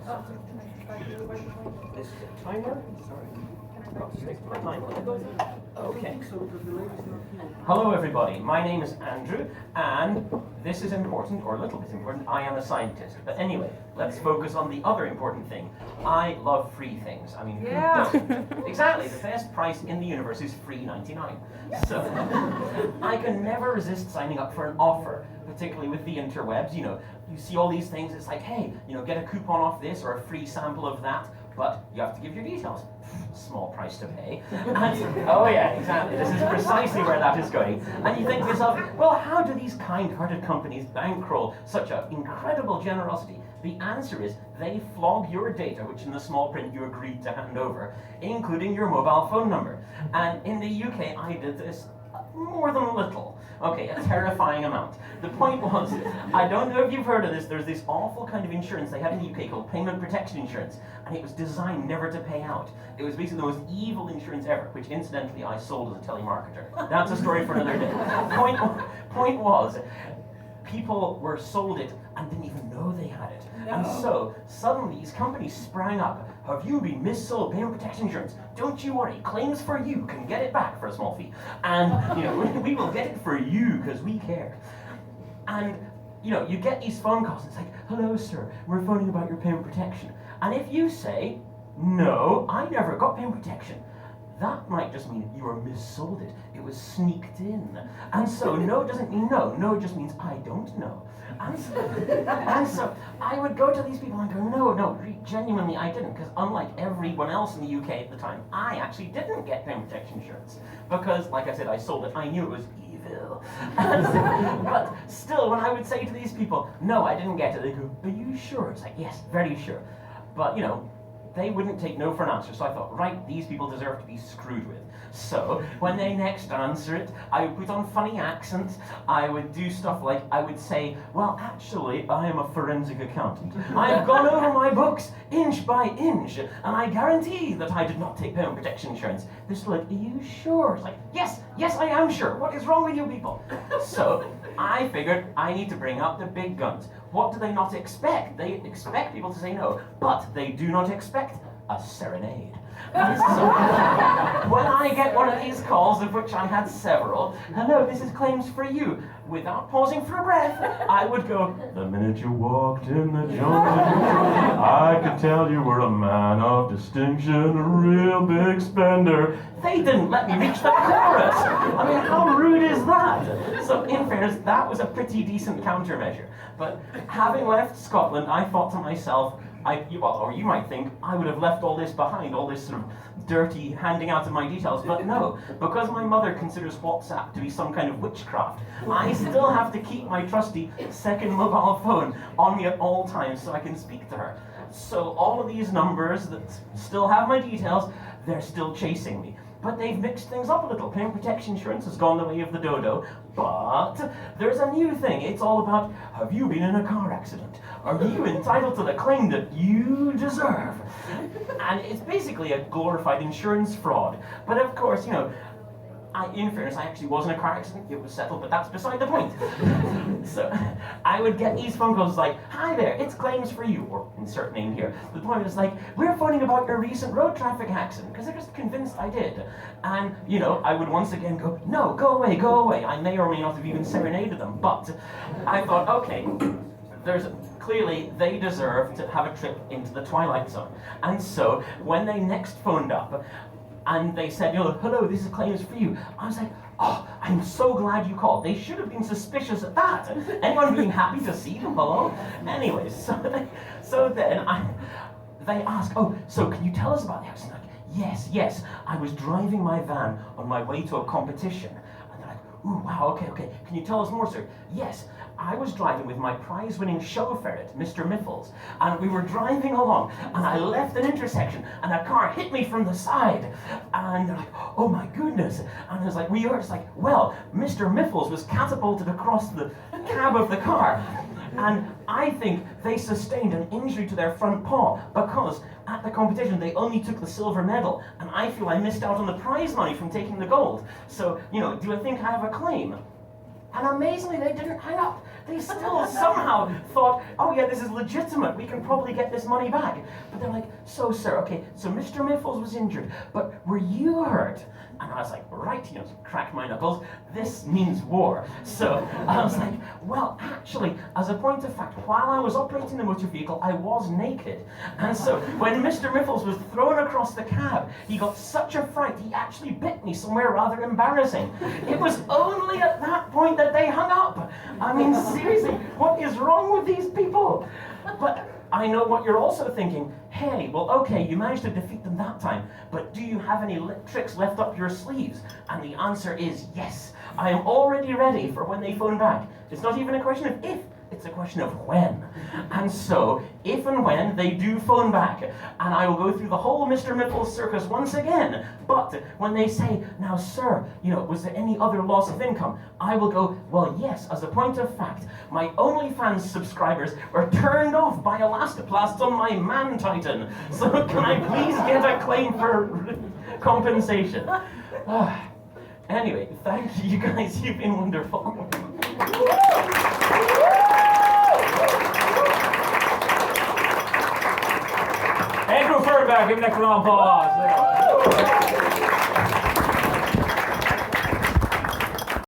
This is a timer. Sorry. Okay. Hello everybody, my name is Andrew, and this is important, or a little bit important, I am a scientist. But anyway, let's focus on the other important thing. I love free things. I mean, who doesn't? Exactly, the best price in the universe is free 99. So, I can never resist signing up for an offer, particularly with the interwebs. You know, you see all these things, it's like, hey, you know, get a coupon off this or a free sample of that. But you have to give your details. Small price to pay. And, oh yeah, exactly. This is precisely where that is going. And you think to yourself, well, how do these kind-hearted companies bankroll such an incredible generosity? The answer is they flog your data, which in the small print you agreed to hand over, including your mobile phone number. And in the UK, I did this more than a little. Okay, a terrifying amount. The point was, I don't know if you've heard of this, there's this awful kind of insurance they had in the UK called payment protection insurance, and it was designed never to pay out. It was basically the most evil insurance ever, which incidentally I sold as a telemarketer. That's a story for another day. Point was, people were sold it and didn't even know they had it. No. And so, suddenly these companies sprang up. Have you been missold payment protection insurance? Don't you worry, claims for you can get it back for a small fee. And, you know, we will get it for you because we care. And, you know, you get these phone calls and it's like, hello sir, we're phoning about your payment protection. And if you say, no, I never got payment protection, that might just mean you were missold it. It was sneaked in. And so no doesn't mean no. No just means I don't know. And so I would go to these people and go, no, genuinely I didn't. Because unlike everyone else in the UK at the time, I actually didn't get payment protection insurance. Because, like I said, I sold it. I knew it was evil. But still, when I would say to these people, no, I didn't get it, they go, are you sure? It's like, yes, very sure. But, you know, they wouldn't take no for an answer, so I thought, right, these people deserve to be screwed with. So, when they next answer it, I would put on funny accents, I would do stuff like, I would say, well, actually, I am a forensic accountant. I have gone over my books, inch by inch, and I guarantee that I did not take payment protection insurance. They're still like, are you sure? It's like, yes, I am sure. What is wrong with you people? So, I figured I need to bring up the big guns. What do they not expect? They expect people to say no, but they do not expect a serenade. So, when I get one of these calls, of which I had several, hello, this is claims for you, without pausing for a breath, I would go, the minute you walked in the jungle, I could tell you were a man of distinction, a real big spender. They didn't let me reach the chorus. I mean, how rude is that? So, in fairness, that was a pretty decent countermeasure. But having left Scotland, I thought to myself, or you might think, I would have left all this behind, all this sort of dirty handing out of my details, but no, because my mother considers WhatsApp to be some kind of witchcraft, I still have to keep my trusty second mobile phone on me at all times so I can speak to her. So all of these numbers that still have my details, they're still chasing me. But they've mixed things up a little. Payment protection insurance has gone the way of the dodo, but there's a new thing. It's all about, have you been in a car accident? Are you entitled to the claim that you deserve? And it's basically a glorified insurance fraud. But of course, you know, in fairness, I actually was in a car accident, it was settled, but that's beside the point. So, I would get these phone calls like, hi there, it's claims for you, or insert name here. The point is like, we're phoning about your recent road traffic accident, because they're just convinced I did. And, you know, I would once again go, no, go away. I may or may not have even serenaded them, but I thought, okay, clearly they deserve to have a trip into the Twilight Zone. And so, when they next phoned up, and they said, you know, hello, this is claims for you. I was like, oh, I'm so glad you called. They should have been suspicious at that. Anyone being happy to see them? Hello? Anyways, so then they asked, oh, so can you tell us about the accident? Like, yes, I was driving my van on my way to a competition. And they're like, ooh, wow, okay. Can you tell us more, sir? Yes, I was driving with my prize-winning show ferret, Mr. Miffles, and we were driving along, and I left an intersection, and a car hit me from the side, and they're like, oh my goodness, and I was like, we were just like, well, Mr. Miffles was catapulted across the cab of the car, and I think they sustained an injury to their front paw, because at the competition they only took the silver medal, and I feel I missed out on the prize money from taking the gold, so, you know, do I think I have a claim? And amazingly, they didn't hang up. they still somehow thought, oh yeah, this is legitimate, we can probably get this money back. But they're like, so sir, okay, so Mr. Miffles was injured, but were you hurt? And I was like, right, crack my knuckles, this means war. So I was like, well, actually, as a point of fact, while I was operating the motor vehicle, I was naked. And so when Mr. Miffles was thrown across the cab, he got such a fright, he actually bit me somewhere rather embarrassing. It was only at that point that they hung up. I mean, seriously, what is wrong with these people? But I know what you're also thinking. Hey, well, okay, you managed to defeat them that time, but do you have any tricks left up your sleeves? And the answer is yes. I am already ready for when they phone back. It's not even a question of if, it's a question of when. And so, if and when they do phone back, and I will go through the whole Mr. Miffles circus once again, but when they say, now sir, was there any other loss of income? I will go, well yes, as a point of fact, my OnlyFans subscribers were turned off by elastoplasts on my Man Titan. So can I please get a claim for compensation? Anyway, thank you guys, you've been wonderful. Andrew Ferenbach, give him an applause.